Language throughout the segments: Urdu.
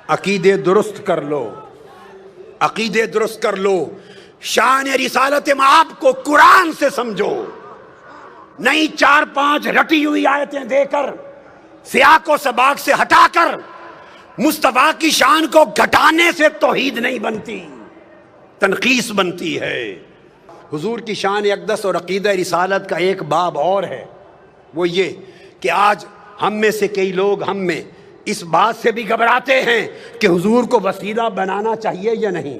عقیدے درست کر لو، عقیدے درست کر لو، شان رسالت مآب کو قرآن سے سمجھو، نہیں 4-5 رٹی ہوئی آیتیں دے کر، سیاق و سباق سے ہٹا کر مصطفیٰ کی شان کو گھٹانے سے توحید نہیں بنتی، تنقیص بنتی ہے۔ حضور کی شان اقدس اور عقیدہ رسالت کا ایک باب اور ہے، وہ یہ کہ آج ہم میں سے کئی لوگ ہم میں اس بات سے بھی گھبراتے ہیں کہ حضور کو وسیلہ بنانا چاہیے یا نہیں،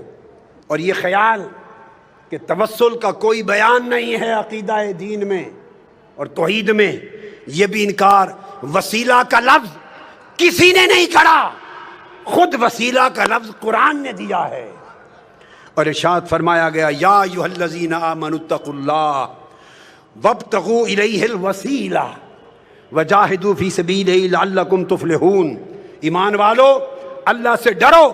اور یہ خیال کہ توسل کا کوئی بیان نہیں ہے عقیدہ دین میں اور توحید میں، یہ بھی انکار۔ وسیلہ کا لفظ کسی نے نہیں کہا، خود وسیلہ کا لفظ قرآن نے دیا ہے، اور ارشاد فرمایا گیا یا ایھا الذین آمنوا اتقوا اللہ وابتغوا الیہ الوسیلہ وجاہدوا فی سبیلہ لعلکم تفلحون۔ ایمان والو، اللہ سے ڈرو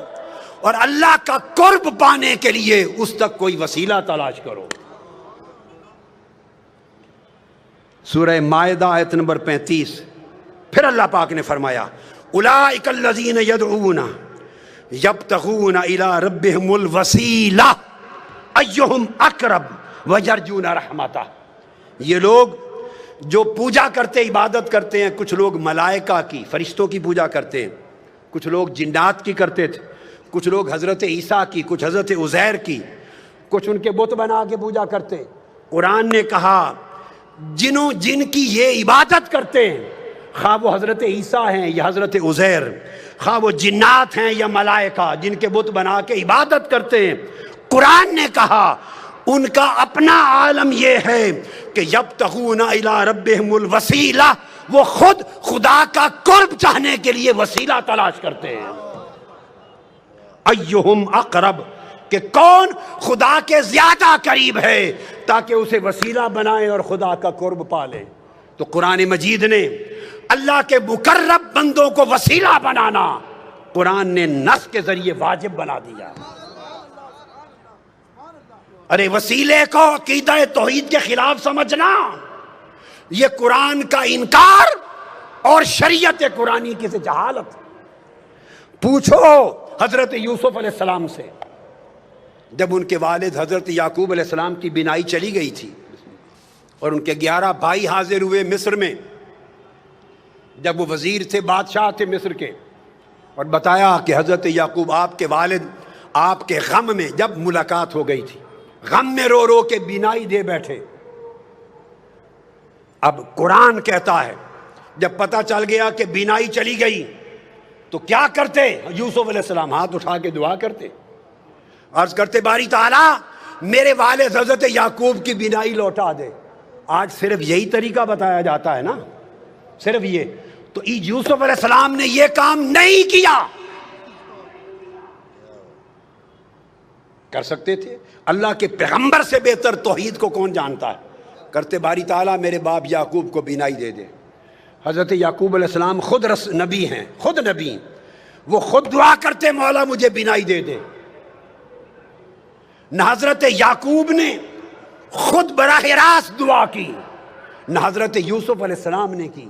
اور اللہ کا قرب پانے کے لیے اس تک کوئی وسیلہ تلاش کرو۔ سورہ مائدہ آیت نمبر 35، پھر اللہ پاک نے فرمایا اولئک الذین یدعون یبتغون الی ربہم الوسیلہ ایہم اقرب ویرجون رحمتہ۔ یہ لوگ جو پوجا کرتے، عبادت کرتے ہیں، کچھ لوگ ملائکہ کی، فرشتوں کی پوجا کرتے ہیں، کچھ لوگ جنات کی کرتے تھے، کچھ لوگ حضرت عیسیٰ کی، کچھ حضرت عزیر کی، کچھ ان کے بت بنا کے پوجا کرتے۔ قرآن نے کہا جن کی یہ عبادت کرتے ہیں، خواہ وہ حضرت عیسیٰ ہیں یا حضرت عزیر، خواہ وہ جنات ہیں یا ملائکہ، جن کے بت بنا کے عبادت کرتے ہیں، قرآن نے کہا ان کا اپنا عالم یہ ہے کہ یبتغون الی ربہم الوسیلہ، وہ خود خدا کا قرب چاہنے کے لیے وسیلہ تلاش کرتے ہیں۔ ایہم اقرب، کہ کون خدا کے زیادہ قریب ہے تاکہ اسے وسیلہ بنائے اور خدا کا قرب پالے۔ تو قرآن مجید نے اللہ کے مقرب بندوں کو وسیلہ بنانا قرآن نے نص کے ذریعے واجب بنا دیا۔ ارے وسیلے کو عقیدہ توحید کے خلاف سمجھنا، یہ قرآن کا انکار اور شریعت قرآنی کی سے جہالت۔ پوچھو حضرت یوسف علیہ السلام سے، جب ان کے والد حضرت یعقوب علیہ السلام کی بینائی چلی گئی تھی اور ان کے 11 بھائی حاضر ہوئے مصر میں، جب وہ وزیر تھے، بادشاہ تھے مصر کے، اور بتایا کہ حضرت یعقوب آپ کے والد آپ کے غم میں، جب ملاقات ہو گئی تھی، غم میں رو رو کے بینائی دے بیٹھے۔ اب قرآن کہتا ہے جب پتہ چل گیا کہ بینائی چلی گئی تو کیا کرتے؟ یوسف علیہ السلام ہاتھ اٹھا کے دعا کرتے، عرض کرتے باری تعالیٰ میرے والد حضرت یعقوب کی بینائی لوٹا دے۔ آج صرف یہی طریقہ بتایا جاتا ہے نا، صرف یہ۔ تو یوسف علیہ السلام نے یہ کام نہیں کیا، کر سکتے تھے۔ اللہ کے پیغمبر سے بہتر توحید کو کون جانتا ہے؟ کرتے باری تعالیٰ میرے باپ یعقوب کو بینائی دے دے۔ حضرت یعقوب علیہ السلام خود نبی ہیں، خود نبی، وہ خود دعا کرتے مولا مجھے بینائی دے دے۔ نہ حضرت یعقوب نے خود براہ راست دعا کی، نہ حضرت یوسف علیہ السلام نے کی۔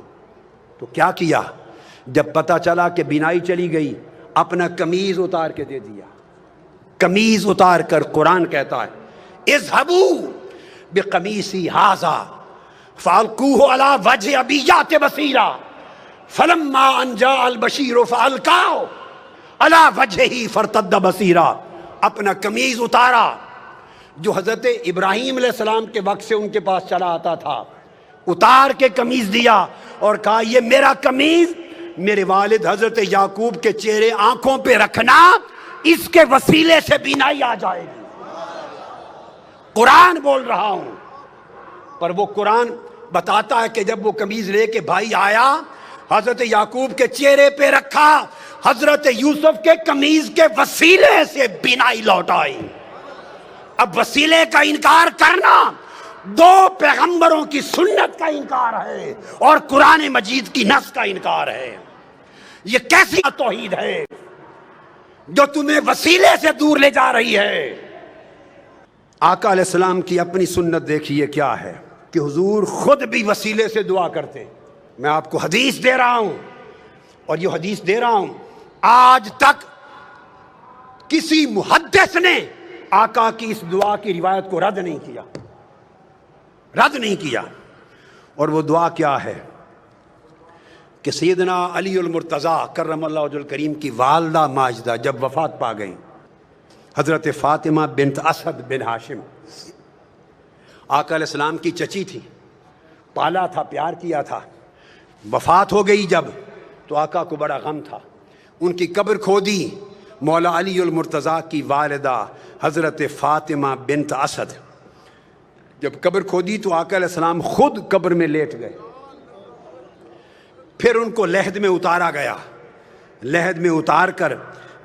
تو کیا کیا؟ جب پتہ چلا کہ بینائی چلی گئی، اپنا قمیض اتار کے دے دیا۔ قمیض اتار کر قرآن کہتا ہے اذهبوا بقمیصی ھذا فالقوہ علی وجہ ابیۃ بصیرا فلما ان جاء البشیر فالقاہ علی وجہہ فارتد بصیرا۔ اپنا قمیض اتارا جو حضرت ابراہیم علیہ السلام کے وقت سے ان کے پاس چلا آتا تھا، اتار کے قمیض دیا اور کہا یہ میرا قمیض میرے والد حضرت یعقوب کے چہرے آنکھوں پہ رکھنا، اس کے وسیلے سے بینائی آ جائے گی۔ قرآن بول رہا ہوں، پر وہ قرآن بتاتا ہے کہ جب وہ قمیض لے کے بھائی آیا، حضرت یعقوب کے چہرے پہ رکھا، حضرت یوسف کے قمیض کے وسیلے سے بینائی لوٹ آئی۔ اب وسیلے کا انکار کرنا دو پیغمبروں کی سنت کا انکار ہے اور قرآن مجید کی نص کا انکار ہے۔ یہ کیسی توحید ہے جو تمہیں وسیلے سے دور لے جا رہی ہے؟ آقا علیہ السلام کی اپنی سنت دیکھیے کیا ہے کہ حضور خود بھی وسیلے سے دعا کرتے۔ میں آپ کو حدیث دے رہا ہوں، اور یہ حدیث دے رہا ہوں، آج تک کسی محدث نے آقا کی اس دعا کی روایت کو رد نہیں کیا، رد نہیں کیا۔ اور وہ دعا کیا ہے کہ سیدنا علی المرتضیٰ کرم اللہ وجہ الکریم کی والدہ ماجدہ جب وفات پا گئیں، حضرت فاطمہ بنت اسد بن ہاشم آقا علیہ السلام کی چچی تھی، پالا تھا، پیار کیا تھا، وفات ہو گئی جب تو آقا کو بڑا غم تھا، ان کی قبر کھودی، مولا علی المرتضیٰ کی والدہ حضرت فاطمہ بنت اسد جب قبر کھودی تو آقا علیہ السلام خود قبر میں لیٹ گئے، پھر ان کو لحد میں اتارا گیا، لحد میں اتار کر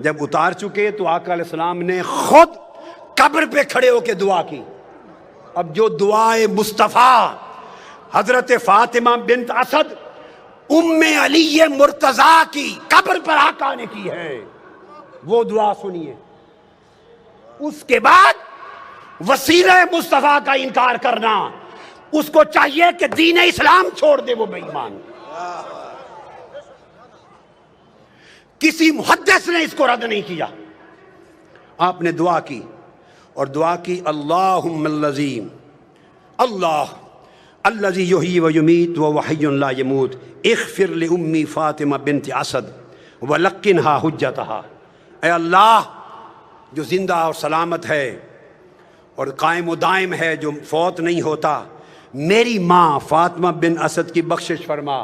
جب اتار چکے تو آقا علیہ السلام نے خود قبر پہ کھڑے ہو کے دعا کی۔ اب جو دعائے مصطفیٰ حضرت فاطمہ بنت اسد ام علی مرتضیٰ کی قبر پر آقا نے کی ہے، وہ دعا سنیے۔ اس کے بعد وسیلہ مصطفیٰ کا انکار کرنا، اس کو چاہیے کہ دین اسلام چھوڑ دے، وہ بے ایمان۔ کسی محدث نے اس کو رد نہیں کیا۔ آپ نے دعا کی اور دعا کی اللہم اللذیم اللہ الذی یحیی و یمیت و حی لا یموت اغفر لأمی فاطمہ بنت اسد ولقنہا حجتہا۔ اے اللہ جو زندہ اور سلامت ہے اور قائم و دائم ہے، جو فوت نہیں ہوتا، میری ماں فاطمہ بن اسد کی بخشش فرما،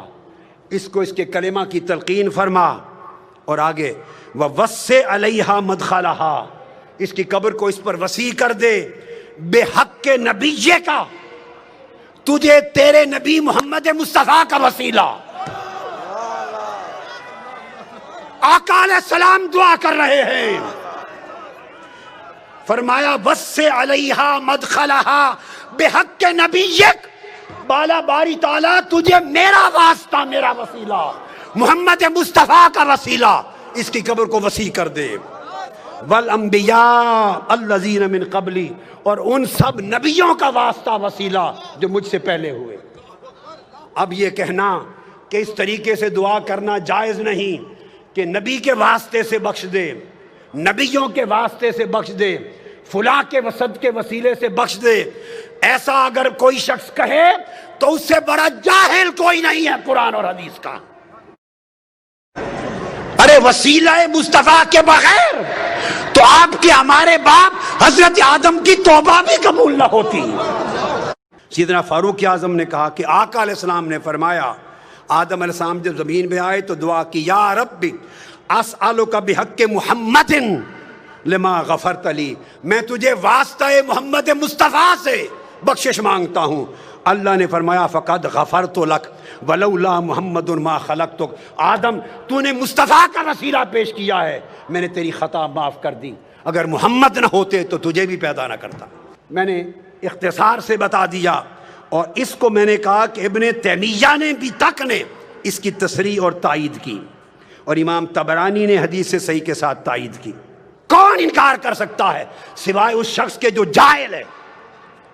اس کو اس کے کلمہ کی تلقین فرما، اور آگے وَوَسِّعْ عَلَيْهَا مَدْخَلَهَا، اس کی قبر کو اس پر وسیع کر دے، بے حق کے نبی کا، تجھے تیرے نبی محمد مصطفیٰ کا وسیلہ۔ آقا علیہ السلام دعا کر رہے ہیں، فرمایا وَسِّعْ عَلَيْهَا مَدْخَلَهَا بِحَقِّ نَبِيِّكَ، بالا باری تعالیٰ تجھے میرا واسطہ، میرا وسیلہ، محمد مصطفیٰ کا وسیلہ، اس کی قبر کو وسیع کر دے۔ وَالْأَنْبِيَاءَ الَّذِينَ مِنْ قَبْلِ، اور ان سب نبیوں کا واسطہ، وسیلہ جو مجھ سے پہلے ہوئے۔ اب یہ کہنا کہ اس طریقے سے دعا کرنا جائز نہیں کہ نبی کے واسطے سے بخش دے، نبیوں کے واسطے سے بخش دے، فلاں کے وسط کے وسیلے سے بخش دے، ایسا اگر کوئی شخص کہے تو اس سے بڑا جاہل کوئی نہیں ہے قرآن اور حدیث کا۔ ارے وسیلہ مصطفیٰ کے بغیر تو آپ کے ہمارے باپ حضرت آدم کی توبہ بھی قبول نہ ہوتی۔ سیدنا فاروق اعظم نے کہا کہ آقا علیہ السلام نے فرمایا، آدم علیہ السلام جب زمین پہ آئے تو دعا کی، یا ربی اسألک بحق محمد لما غفرت لی، میں تجھے واسطہ محمد مصطفیٰ سے بخشش مانگتا ہوں۔ اللہ نے فرمایا فقد غفرت لک ولولا محمد ما خلقتک، آدم تو نے مصطفیٰ کا وسیلہ پیش کیا ہے، میں نے تیری خطا معاف کر دی، اگر محمد نہ ہوتے تو تجھے بھی پیدا نہ کرتا۔ میں نے اختصار سے بتا دیا، اور اس کو میں نے کہا کہ ابن تیمیہ نے بھی تک نے اس کی تصریح اور تائید کی، اور امام طبرانی نے حدیث صحیح کے ساتھ تائید کی۔ کون انکار کر سکتا ہے سوائے اس شخص کے جو جاہل ہے،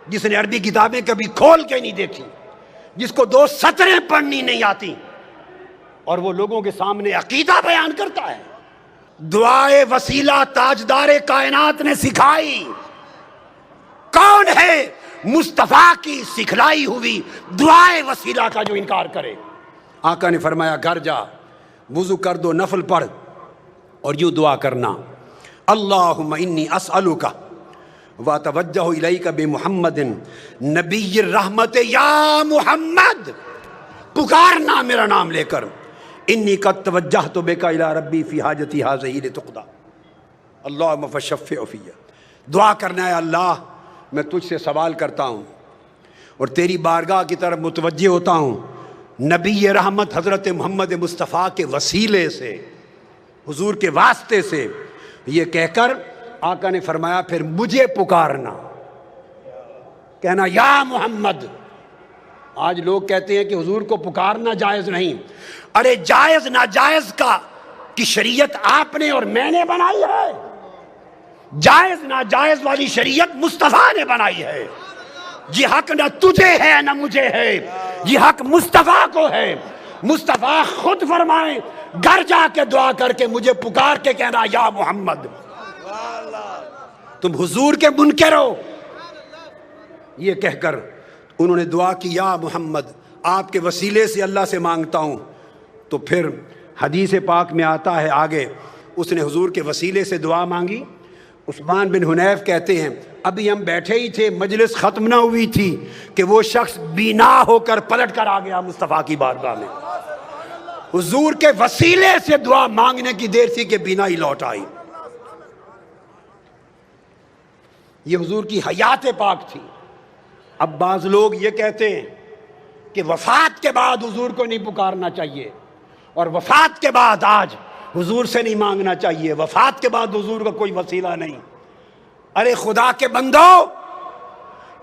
جس نے عربی کتابیں کبھی کھول کے نہیں دیکھی، جس کو 2 سطریں پڑھنی نہیں آتی، اور وہ لوگوں کے سامنے عقیدہ بیان کرتا ہے۔ دعائے وسیلہ تاجدار کائنات نے سکھائی، کون ہے مصطفیٰ کی سکھلائی ہوئی دعائے وسیلہ کا جو انکار کرے؟ آقا نے فرمایا گھر جا، وضو کر دو، نفل پڑھ، اور یوں دعا کرنا، اللہم انی اسألک واتوجہ الیک بمحمد نبی الرحمت، یا محمد، پکارنا میرا نام لے کر، انی قد توجہت بک الی ربی فی حاجتی ہذہ لتقضی، اللہم فشفع فی، دعا کرنا ہے اللہ میں تجھ سے سوال کرتا ہوں اور تیری بارگاہ کی طرف متوجہ ہوتا ہوں، نبی رحمت حضرت محمد مصطفیٰ کے وسیلے سے، حضور کے واسطے سے، یہ کہہ کر آقا نے فرمایا پھر مجھے پکارنا، کہنا یا محمد۔ آج لوگ کہتے ہیں کہ حضور کو پکارنا جائز نہیں، ارے جائز ناجائز کی شریعت آپ نے اور میں نے بنائی ہے، جائز ناجائز والی شریعت مصطفیٰ نے بنائی ہے، یہ حق نہ تجھے ہے نہ مجھے ہے، یہ حق مصطفیٰ کو ہے۔ مصطفیٰ خود فرمائیں گھر جا کے دعا کر کے مجھے پکار کے کہنا یا محمد۔ تم حضور کے منکر ہو. یہ کہہ کر انہوں نے دعا کی یا محمد آپ کے وسیلے سے اللہ سے مانگتا ہوں. تو پھر حدیث پاک میں آتا ہے آگے اس نے حضور کے وسیلے سے دعا مانگی. عثمان بن حنیف کہتے ہیں ابھی ہم بیٹھے ہی تھے, مجلس ختم نہ ہوئی تھی کہ وہ شخص بینا ہو کر پلٹ کر آ گیا مصطفیٰ کی بارگاہ میں. حضور کے وسیلے سے دعا مانگنے کی دیر تھی کہ بینائی لوٹ آئی. یہ حضور کی حیات پاک تھی. اب بعض لوگ یہ کہتے ہیں کہ وفات کے بعد حضور کو نہیں پکارنا چاہیے, اور وفات کے بعد آج حضور سے نہیں مانگنا چاہیے, وفات کے بعد حضور کا کوئی وسیلہ نہیں. ارے خدا کے بندو,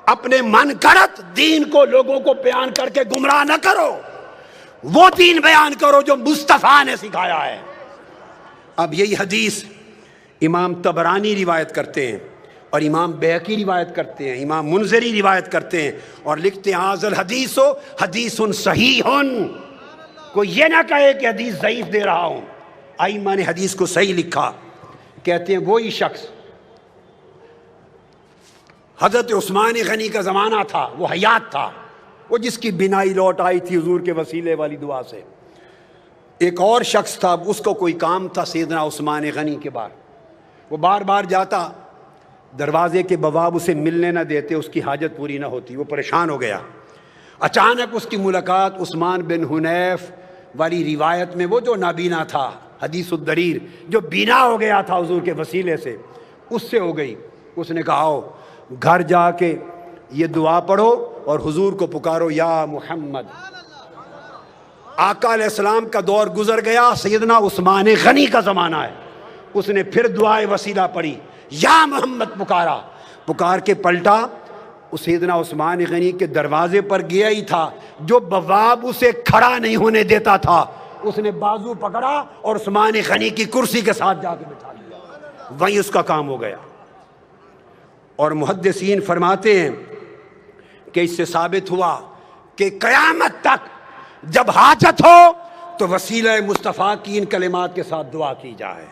اپنے من گھڑت دین کو لوگوں کو بیان کر کے گمراہ نہ کرو, وہ دین بیان کرو جو مصطفیٰ نے سکھایا ہے. اب یہی حدیث امام طبرانی روایت کرتے ہیں, اور امام بیہقی روایت کرتے ہیں, امام منذری روایت کرتے ہیں, اور لکھتے ہیں ھذا الحدیث حدیث صحیح. کوئی یہ نہ کہے کہ حدیث ضعیف دے رہا ہوں. ائمہ نے حدیث کو صحیح لکھا. کہتے ہیں وہی شخص حضرت عثمان غنی کا زمانہ تھا, وہ حیات تھا, وہ جس کی بینائی لوٹ آئی تھی حضور کے وسیلے والی دعا سے. ایک اور شخص تھا, اس کو کوئی کام تھا سیدنا عثمان غنی کے بار, وہ بار بار جاتا, دروازے کے بواب اسے ملنے نہ دیتے, اس کی حاجت پوری نہ ہوتی, وہ پریشان ہو گیا. اچانک اس کی ملاقات عثمان بن حنیف والی روایت میں, وہ جو نابینا تھا, حدیث الدریر, جو بینا ہو گیا تھا حضور کے وسیلے سے, اس سے ہو گئی. اس نے کہا آؤ گھر جا کے یہ دعا پڑھو اور حضور کو پکارو یا محمد. آقا علیہ السلام کا دور گزر گیا, سیدنا عثمان غنی کا زمانہ ہے. اس نے پھر دعائے وسیلہ پڑھی, یا محمد پکارا. پکار کے پلٹا, سیدنا عثمان غنی کے دروازے پر گیا ہی تھا, جو بواب اسے کھڑا نہیں ہونے دیتا تھا, اس نے بازو پکڑا اور عثمان غنی کی کرسی کے ساتھ جا کے بٹھا لیا. وہیں اس کا کام ہو گیا. اور محدثین فرماتے ہیں کہ اس سے ثابت ہوا کہ قیامت تک جب حاجت ہو تو وسیلہ مصطفیٰ کی ان کلمات کے ساتھ دعا کی جائے.